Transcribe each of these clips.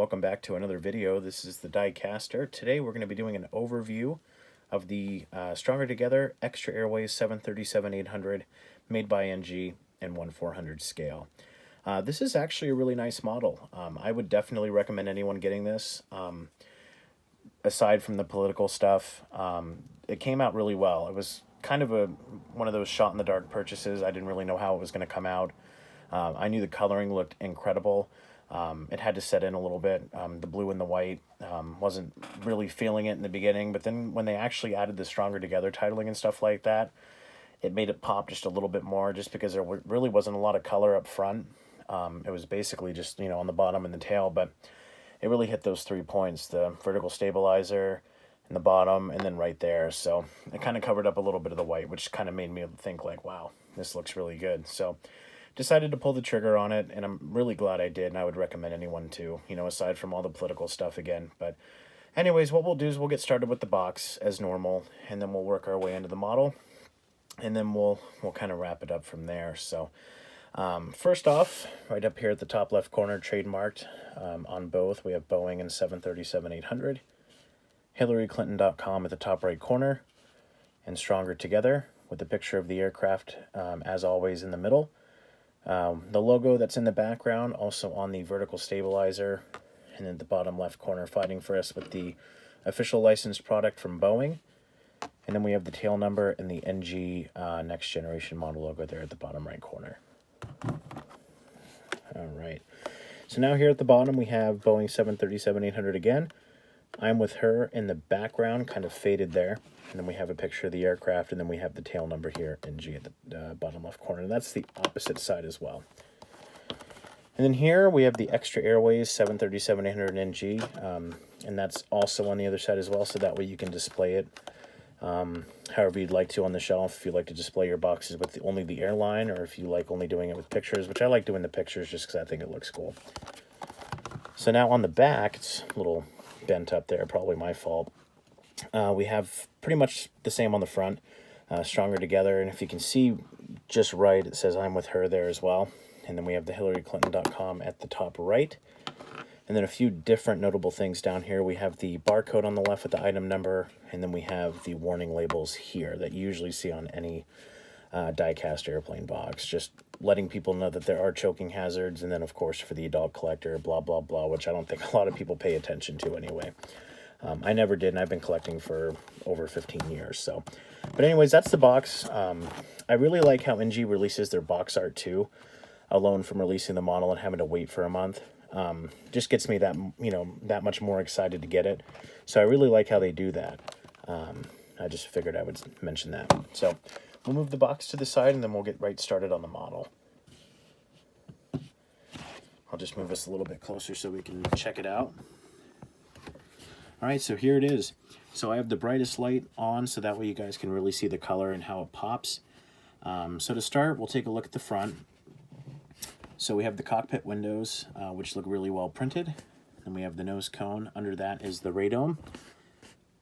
welcome back to another video. This is the Die Caster. Today we're going to be doing an overview of the Stronger Together Xtra Airways 737-800 made by NG and 1/400 scale. This is actually a really nice model. I would definitely recommend anyone getting this. Aside from the political stuff, it came out really well. It was kind of one of those shot-in-the-dark purchases. I didn't really know how it was going to come out. I knew the coloring looked incredible. It had to set in a little bit. The blue and the white, wasn't really feeling it in the beginning, but then when they actually added the Stronger Together titling and stuff like that, it made it pop just a little bit more, just because there really wasn't a lot of color up front. It was basically just, on the bottom and the tail, but it really hit those 3 points, the vertical stabilizer in the bottom and then right there. So it kind of covered up a little bit of the white, which kind of made me think like, wow, this looks really good. So decided to pull the trigger on it, and I'm really glad I did, and I would recommend anyone to, aside from all the political stuff again. But anyways, what we'll do is we'll get started with the box as normal, and then we'll work our way into the model, and then we'll kind of wrap it up from there. So first off, right up here at the top left corner, trademarked on both, we have Boeing and 737-800, HillaryClinton.com at the top right corner, and Stronger Together with the picture of the aircraft, as always, in the middle. The logo that's in the background, also on the vertical stabilizer, and in the bottom left corner, fighting for us with the official licensed product from Boeing. And then we have the tail number and the NG Next Generation model logo there at the bottom right corner. All right. So now here at the bottom, we have Boeing 737-800 again. I'm with her in the background, kind of faded there. And then we have a picture of the aircraft, and then we have the tail number here, NG, at the bottom left corner. And that's the opposite side as well. And then here we have the Xtra Airways 737-800 NG, and that's also on the other side as well, so that way you can display it however you'd like to on the shelf. If you like to display your boxes with only the airline, or if you like only doing it with pictures, which I like doing the pictures just because I think it looks cool. So now on the back, it's a little bent up there, probably my fault. We have pretty much the same on the front, Stronger Together, and if you can see just right, it says I'm with her there as well. And then we have the HillaryClinton.com at the top right. And then a few different notable things down here. We have the barcode on the left with the item number, and then we have the warning labels here that you usually see on any die-cast airplane box, just letting people know that there are choking hazards, and then of course for the adult collector, blah, blah, blah, which I don't think a lot of people pay attention to anyway. I never did, and I've been collecting for over 15 years. So, but anyways, that's the box. I really like how NG releases their box art too, alone from releasing the model and having to wait for a month. Just gets me that, that much more excited to get it. So I really like how they do that. I just figured I would mention that. So we'll move the box to the side, and then we'll get right started on the model. I'll just move us a little bit closer so we can check it out. All right, so here it is. So I have the brightest light on, so that way you guys can really see the color and how it pops. So to start, we'll take a look at the front. So we have the cockpit windows, which look really well printed. Then we have the nose cone. Under that is the radome.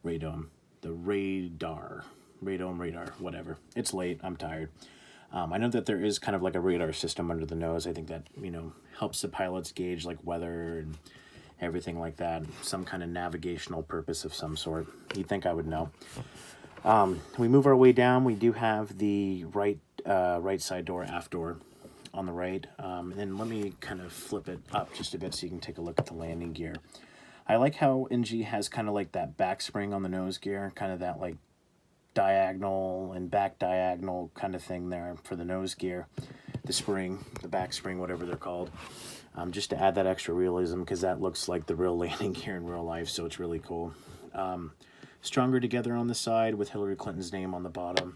The radar, whatever. It's late, I'm tired. I know that there is kind of like a radar system under the nose. I think that, helps the pilots gauge like weather and everything like that, some kind of navigational purpose of some sort. You'd think I would know. We move our way down. We do have the right side door, aft door on the right. And then let me kind of flip it up just a bit so you can take a look at the landing gear. I like how NG has kind of like that back spring on the nose gear, kind of that like diagonal and back diagonal kind of thing there for the nose gear, the spring, the back spring, whatever they're called. Just to add that extra realism, because that looks like the real landing gear in real life, so it's really cool. Stronger Together on the side with Hillary Clinton's name on the bottom.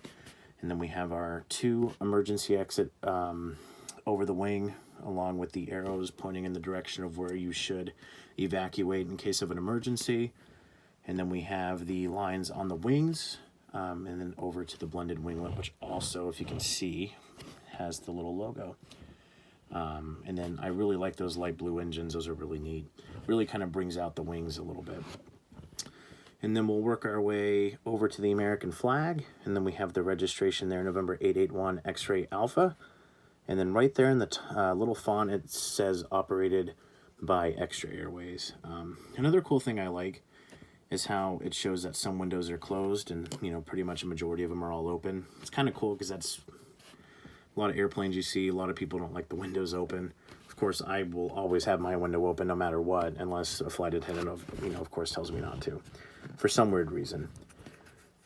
And then we have our 2 emergency exit over the wing, along with the arrows pointing in the direction of where you should evacuate in case of an emergency. And then we have the lines on the wings, and then over to the blended winglet, which also, if you can see, has the little logo. And then I really like those light blue engines. Those are really neat. Really kind of brings out the wings a little bit. And then we'll work our way over to the American flag. And then we have the registration there, November 881 X-Ray Alpha. And then right there in the little font, it says operated by Xtra Airways. Another cool thing I like is how it shows that some windows are closed and, you know, pretty much a majority of them are all open. It's kind of cool because that's a lot of airplanes you see. A lot of people don't like the windows open. Of course, I will always have my window open no matter what, unless a flight attendant, you know, of course, tells me not to, for some weird reason.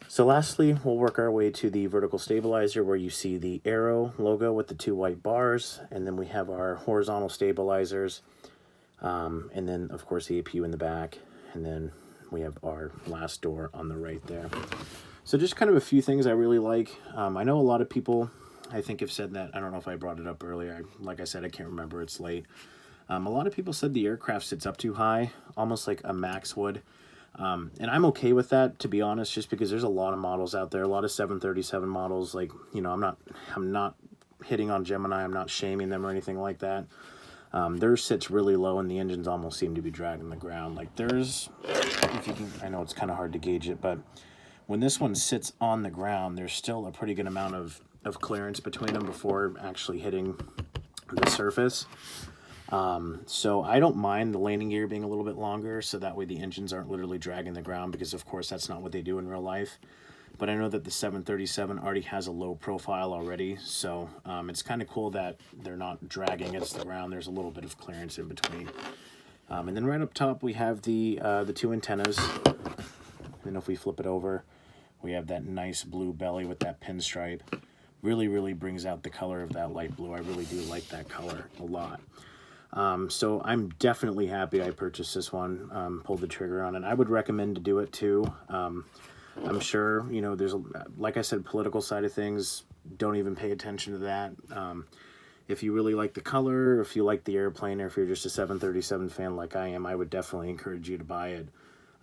So lastly, we'll work our way to the vertical stabilizer where you see the arrow logo with the 2 white bars, and then we have our horizontal stabilizers, and then, of course, the APU in the back, and then we have our last door on the right there. So just kind of a few things I really like. I know a lot of people, I think, have said that. I don't know if I brought it up earlier. Like I said, I can't remember. It's late. A lot of people said the aircraft sits up too high, almost like a Max would. And I'm okay with that, to be honest, just because there's a lot of models out there, a lot of 737 models. Like, you know, I'm not hitting on Gemini. I'm not shaming them or anything like that. Theirs sits really low and the engines almost seem to be dragging the ground. Like there's, if you can, I know it's kind of hard to gauge it, but when this one sits on the ground, there's still a pretty good amount of clearance between them before actually hitting the surface. So I don't mind the landing gear being a little bit longer, so that way the engines aren't literally dragging the ground, because of course that's not what they do in real life. But I know that the 737 already has a low profile already, so it's kind of cool that they're not dragging against the ground. There's a little bit of clearance in between. And then right up top we have the 2 antennas. And if we flip it over, we have that nice blue belly with that pinstripe. Really brings out the color of that light blue. I really do like that color a lot. So I'm definitely happy I purchased this one, pulled the trigger on it. I would recommend to do it too. I'm sure, you know, there's, like I said, political side of things, don't even pay attention to that. If you really like the color, if you like the airplane, or if you're just a 737 fan like I am, I would definitely encourage you to buy it.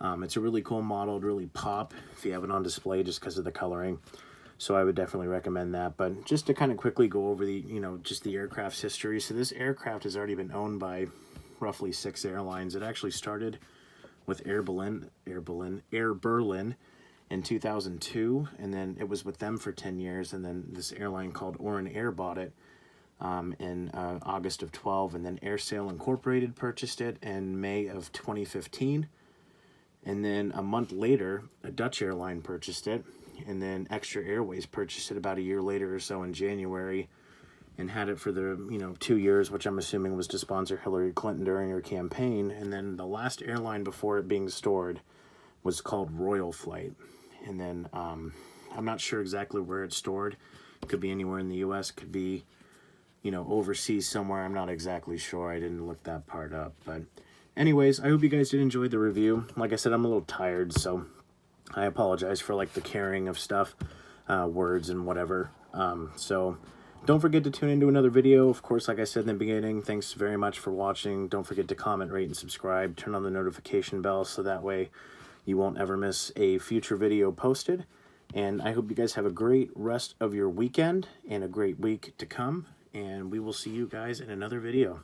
It's a really cool model, it'd really pop if you have it on display just because of the coloring. So I would definitely recommend that. But just to kind of quickly go over the, you know, just the aircraft's history. So this aircraft has already been owned by roughly 6 airlines. It actually started with Air Berlin in 2002, and then it was with them for 10 years, and then this airline called Oran Air bought it in August of 12, and then AirSail Incorporated purchased it in May of 2015, and then a month later, a Dutch airline purchased it, and then Xtra Airways purchased it about a year later or so in January, and had it for the 2 years, which I'm assuming was to sponsor Hillary Clinton during her campaign, and then the last airline before it being stored was called Royal Flight. And then I'm not sure exactly where it's stored. It could be anywhere in the U.S., could be, you know, overseas somewhere. I'm not exactly sure. I didn't look that part up. But anyways, I hope you guys did enjoy the review. Like I said, I'm a little tired, so I apologize for like the carrying of stuff, words and whatever. So don't forget to tune into another video. Of course, like I said in the beginning, thanks very much for watching. Don't forget to comment, rate, and subscribe. Turn on the notification bell so that way you won't ever miss a future video posted. And I hope you guys have a great rest of your weekend and a great week to come. And we will see you guys in another video.